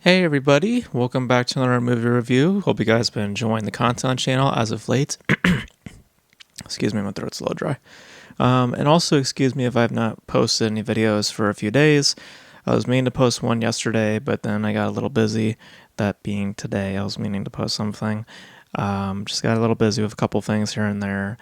Hey everybody, welcome back to another movie review. Hope you guys have been enjoying the content channel as of late. Excuse me, my throat's a little dry. And also excuse me if I've not posted any videos for a few days. I was meaning to post one yesterday, but then I got a little busy. That being today, I was meaning to post something. Just got a little busy with a couple things here and there.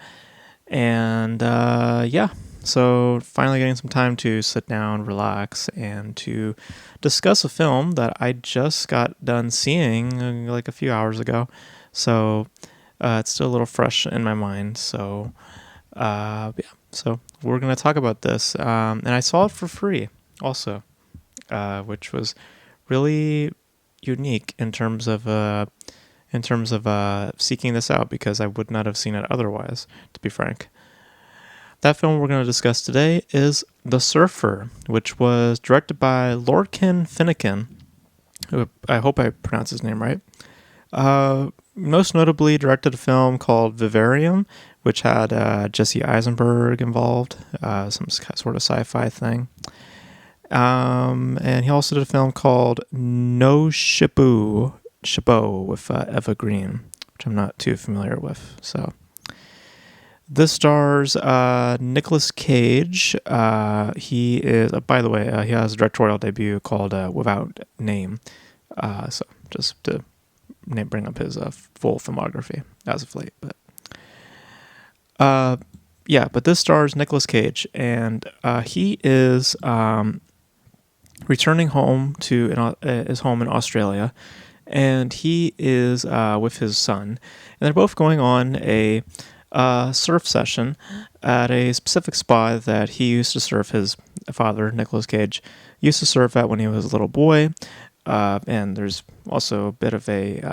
And yeah, so finally getting some time to sit down, relax, and to discuss a film that I just got done seeing like a few hours ago. So it's still a little fresh in my mind. So yeah, so we're going to talk about this. And I saw it for free also, which was really unique in terms of seeking this out because I would not have seen it otherwise, to be frank. That film we're going to discuss today is The Surfer, which was directed by Lorcan Finnegan, who I hope I pronounced his name right. Most notably directed a film called Vivarium, which had Jesse Eisenberg involved, some sort of sci-fi thing. And he also did a film called No Shippo with Eva Green, which I'm not too familiar with. So this stars Nicolas Cage. He is, by the way, he has a directorial debut called Without Name. So just to bring up his full filmography as of late. But yeah, but this stars Nicolas Cage, and he is returning home to his home in Australia, and he is with his son, and they're both going on a surf session at a specific spot that he used to surf. His father, Nicolas Cage, used to surf at when he was a little boy, and there's also a bit of a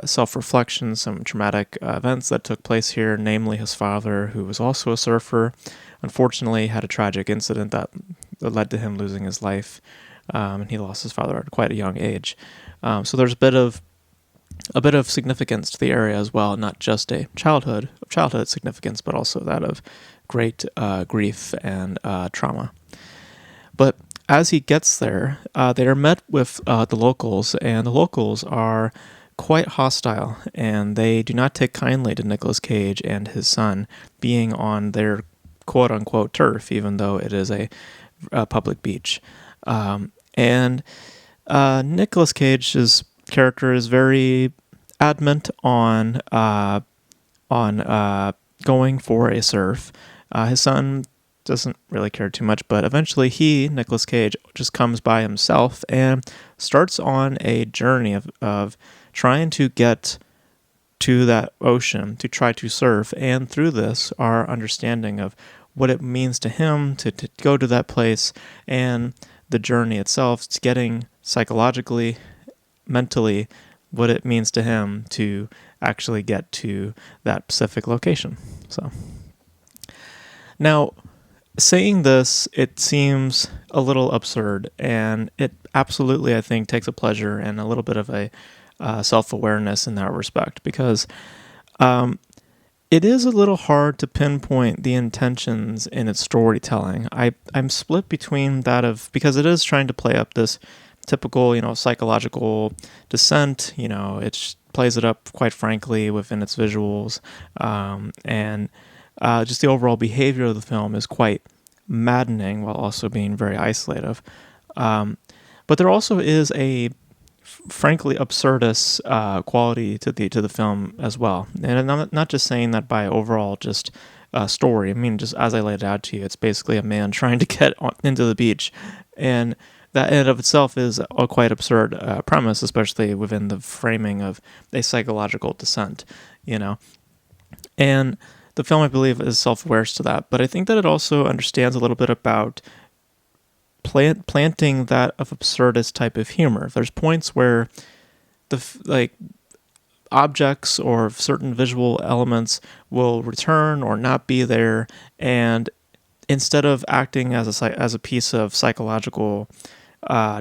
self-reflection, some traumatic events that took place here, namely his father, who was also a surfer, unfortunately had a tragic incident that led to him losing his life, and he lost his father at quite a young age. So there's a bit of significance to the area as well, not just a childhood significance, but also that of great grief and trauma. But as he gets there, they are met with the locals, and the locals are quite hostile, and they do not take kindly to Nicolas Cage and his son being on their quote-unquote turf, even though it is a public beach. And Nicolas Cage's character is very adamant on going for a surf. His son doesn't really care too much, but eventually Nicolas Cage, just comes by himself and starts on a journey of trying to get to that ocean to try to surf, and through this, our understanding of what it means to him to go to that place, and the journey itself, it's getting psychologically, mentally, what it means to him to actually get to that specific location. So now, saying this, it seems a little absurd, and it absolutely, I think, takes a pleasure and a little bit of a self-awareness in that respect, because it is a little hard to pinpoint the intentions in its storytelling. I'm split between that because it is trying to play up this typical, psychological descent. It plays it up, quite frankly, within its visuals, and just the overall behavior of the film is quite maddening while also being very isolative. But there also is a frankly absurdist quality to the film as well, and I'm not just saying that by overall just story. I mean, just as I laid it out to you, it's basically a man trying to get into the beach, and that in and of itself is a quite absurd premise, especially within the framing of a psychological descent, And the film, I believe, is self-aware to that, but I think that it also understands a little bit about planting that of absurdist type of humor. There's points where objects or certain visual elements will return or not be there, and instead of acting as a piece of psychological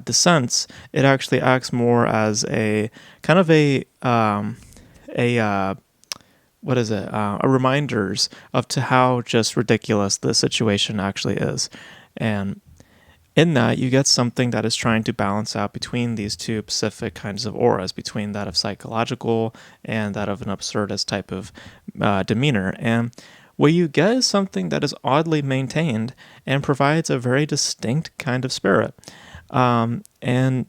dissents, it actually acts more as a kind of a reminders of to how just ridiculous the situation actually is. And in that you get something that is trying to balance out between these two specific kinds of auras, between that of psychological and that of an absurdist type of demeanor. And what you get is something that is oddly maintained and provides a very distinct kind of spirit. And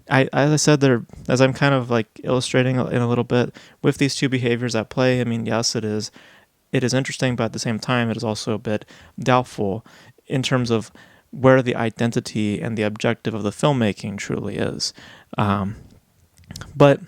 as I said there, as I'm kind of like illustrating in a little bit with these two behaviors at play, I mean, yes, it is interesting, but at the same time, it is also a bit doubtful in terms of where the identity and the objective of the filmmaking truly is. But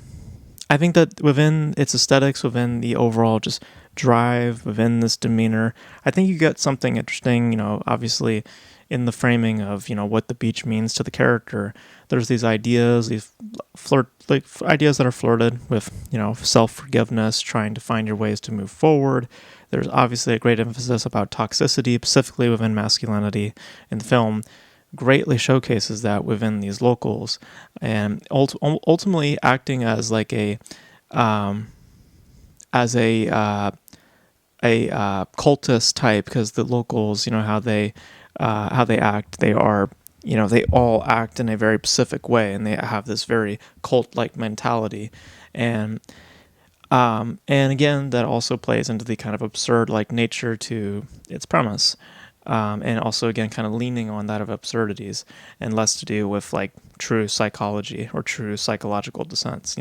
I think that within its aesthetics, within the overall just drive, within this demeanor, I think you get something interesting, obviously in the framing of, what the beach means to the character. There's these ideas, ideas that are flirted with, self-forgiveness, trying to find your ways to move forward. There's obviously a great emphasis about toxicity, specifically within masculinity in the film, greatly showcases that within these locals, and ultimately acting as like a cultist type, because the locals, how they act, they are, they all act in a very specific way, and they have this very cult-like mentality, and again, that also plays into the kind of absurd like nature to its premise. And also, again, kind of leaning on that of absurdities and less to do with like true psychology or true psychological dissents,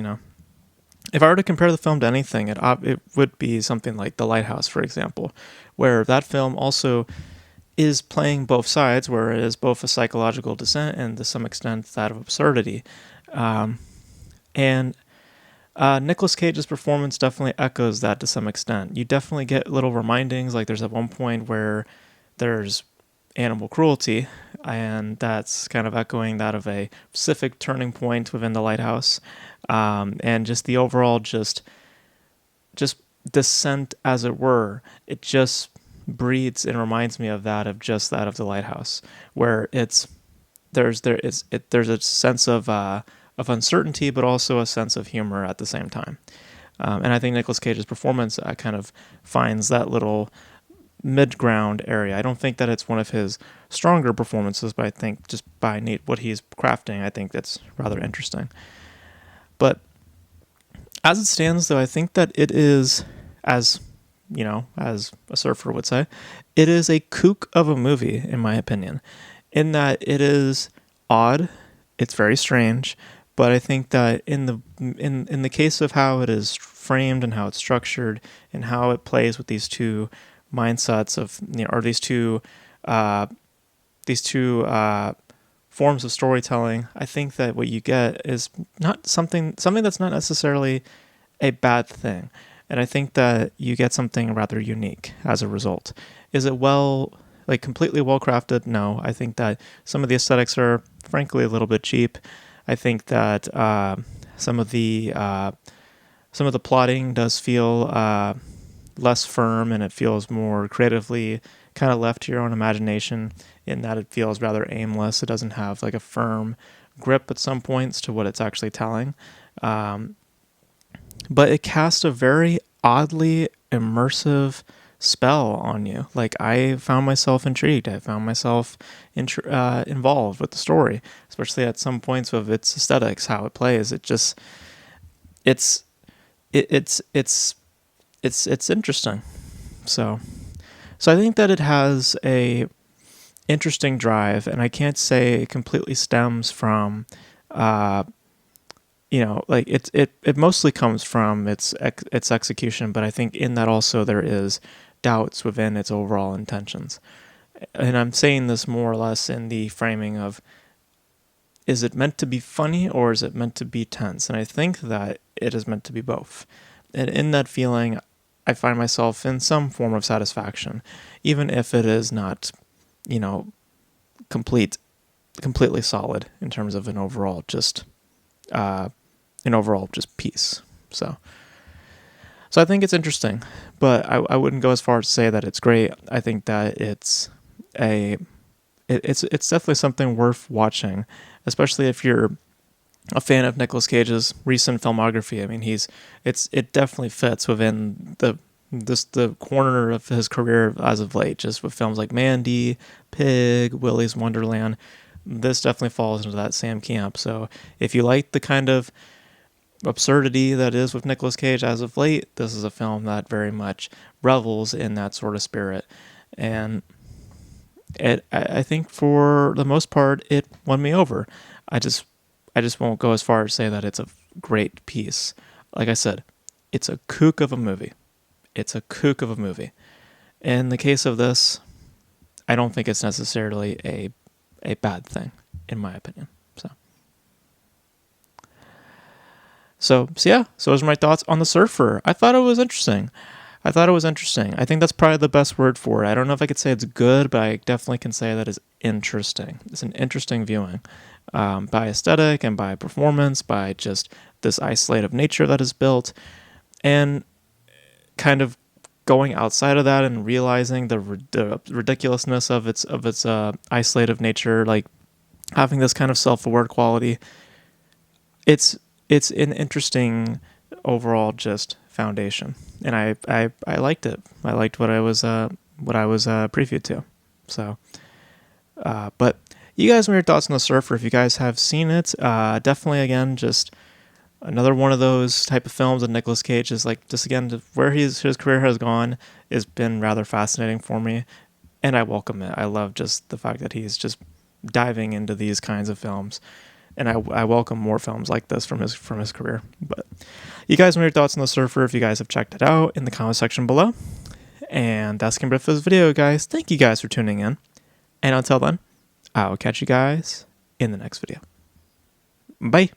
If I were to compare the film to anything, it would be something like The Lighthouse, for example, where that film also is playing both sides, where it is both a psychological dissent and to some extent that of absurdity. And Nicolas Cage's performance definitely echoes that to some extent. You definitely get little remindings, like there's at one point where there's animal cruelty, and that's kind of echoing that of a specific turning point within The Lighthouse, and just the overall just descent, as it were. It just breeds and reminds me of that of The Lighthouse, where there's a sense of uncertainty, but also a sense of humor at the same time. And I think Nicolas Cage's performance kind of finds that little mid-ground area. I don't think that it's one of his stronger performances, but I think just by what he's crafting, I think that's rather interesting. But as it stands, though, I think that it is, as a surfer would say, it is a kook of a movie, in my opinion, in that it is odd, it's very strange, but I think that in the case of how it is framed and how it's structured and how it plays with these two mindsets of, or these two forms of storytelling, I think that what you get is not something that's not necessarily a bad thing. And I think that you get something rather unique as a result. Is it completely well crafted? No. I think that some of the aesthetics are frankly a little bit cheap. I think that some of the plotting does feel less firm, and it feels more creatively kind of left to your own imagination, in that it feels rather aimless. It doesn't have like a firm grip at some points to what it's actually telling. But it casts a very oddly immersive spell on you. Like, I found myself intrigued. I found myself involved with the story, especially at some points of its aesthetics, how it plays. It's interesting. So I think that it has a interesting drive, and I can't say it completely stems from, it mostly comes from its execution, but I think in that also there is doubts within its overall intentions. And I'm saying this more or less in the framing of, is it meant to be funny or is it meant to be tense? And I think that it is meant to be both. And in that feeling, I find myself in some form of satisfaction, even if it is not, completely solid in terms of an overall just piece. So I think it's interesting, but I wouldn't go as far as to say that it's great. I think that it's definitely something worth watching, especially if you're a fan of Nicolas Cage's recent filmography. I mean, it definitely fits within the corner of his career as of late, just with films like Mandy, Pig, Willy's Wonderland. this definitely falls into that same camp. So if you like the kind of absurdity that is with Nicolas Cage as of late, this is a film that very much revels in that sort of spirit. And I think for the most part, it won me over. I just won't go as far as say that it's a great piece. Like I said, it's a kook of a movie. It's a kook of a movie. In the case of this, I don't think it's necessarily a bad thing, in my opinion. So yeah, so those are my thoughts on The Surfer. I thought it was interesting. I think that's probably the best word for it. I don't know if I could say it's good, but I definitely can say that it's interesting. It's an interesting viewing, by aesthetic and by performance, by just this isolated nature that is built, and kind of going outside of that and realizing the ridiculousness of its isolated nature, like having this kind of self-aware quality. It's an interesting overall just foundation, and I liked it. I liked what I was previewed to. So, but you guys, what are your thoughts on The Surfer? If you guys have seen it, definitely again just another one of those type of films that Nicolas Cage is like, just again, where his career has gone has been rather fascinating for me, and I welcome it. I love just the fact that he's just diving into these kinds of films. And I welcome more films like this from his career. But you guys, what are your thoughts on The Surfer? If you guys have checked it out, in the comment section below. And that's going to be it for this video, guys. Thank you guys for tuning in. And until then, I'll catch you guys in the next video. Bye.